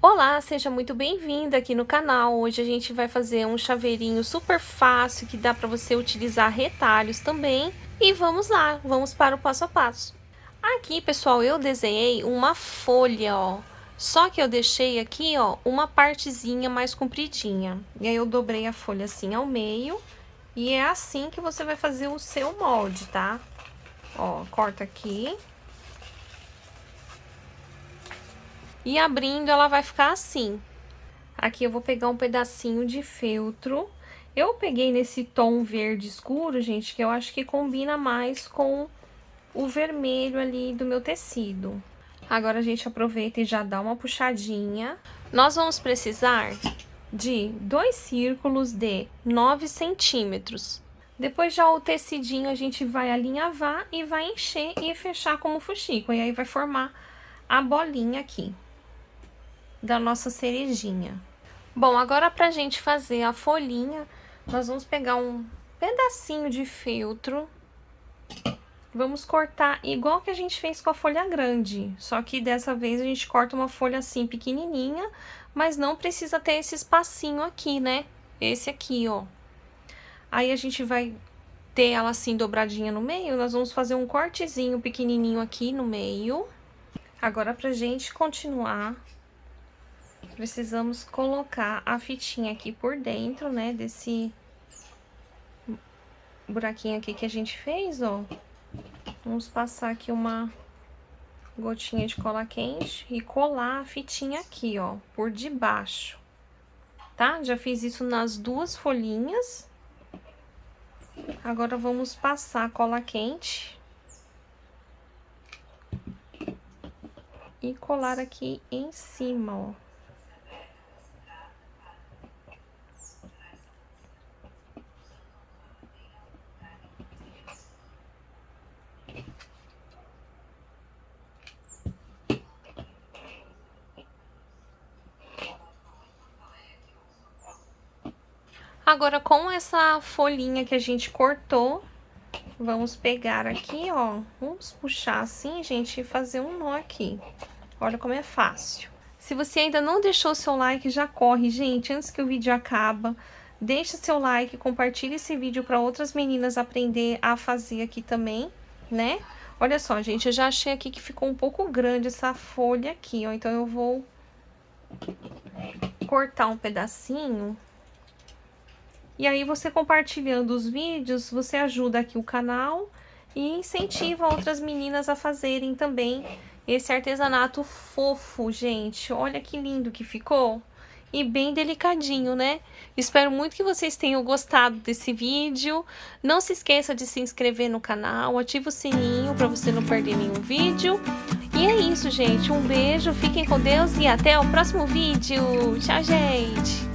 Olá, seja muito bem-vinda aqui no canal. Hoje a gente vai fazer um chaveirinho super fácil que dá para você utilizar retalhos também. E vamos lá, vamos para o passo a passo. Aqui, pessoal, eu desenhei uma folha, ó. Só que eu deixei aqui, ó, uma partezinha mais compridinha. E aí eu dobrei a folha assim ao meio. E é assim que você vai fazer o seu molde, tá? Ó, corta aqui. E abrindo, ela vai ficar assim. Aqui eu vou pegar um pedacinho de feltro. Eu peguei nesse tom verde escuro, gente, que eu acho que combina mais com o vermelho ali do meu tecido. Agora a gente aproveita e já dá uma puxadinha. Nós vamos precisar de 2 círculos de 9 centímetros. Depois já o tecidinho a gente vai alinhavar e vai encher e fechar como fuxico. E aí vai formar a bolinha aqui da nossa cerejinha. Bom, agora pra gente fazer a folhinha, nós vamos pegar um pedacinho de feltro. Vamos cortar igual que a gente fez com a folha grande, só que dessa vez a gente corta uma folha assim pequenininha, mas não precisa ter esse espacinho aqui, né? Esse aqui, ó. Aí a gente vai ter ela assim dobradinha no meio, nós vamos fazer um cortezinho pequenininho aqui no meio. Agora pra gente continuar, precisamos colocar a fitinha aqui por dentro, né, desse buraquinho aqui que a gente fez, ó. Vamos passar aqui uma gotinha de cola quente e colar a fitinha aqui, ó, por debaixo, tá? Já fiz isso nas duas folhinhas. Agora vamos passar cola quente e colar aqui em cima, ó. Agora, com essa folhinha que a gente cortou, vamos pegar aqui, ó, vamos puxar assim, gente, e fazer um nó aqui. Olha como é fácil. Se você ainda não deixou seu like, já corre, gente, antes que o vídeo acabe. Deixa seu like, compartilha esse vídeo para outras meninas aprender a fazer aqui também, né? Olha só, gente, eu já achei aqui que ficou um pouco grande essa folha aqui, ó. Então, eu vou cortar um pedacinho. E aí, você compartilhando os vídeos, você ajuda aqui o canal e incentiva outras meninas a fazerem também esse artesanato fofo, gente. Olha que lindo que ficou. E bem delicadinho, né? Espero muito que vocês tenham gostado desse vídeo. Não se esqueça de se inscrever no canal, ativa o sininho para você não perder nenhum vídeo. E é isso, gente. Um beijo, fiquem com Deus e até o próximo vídeo. Tchau, gente!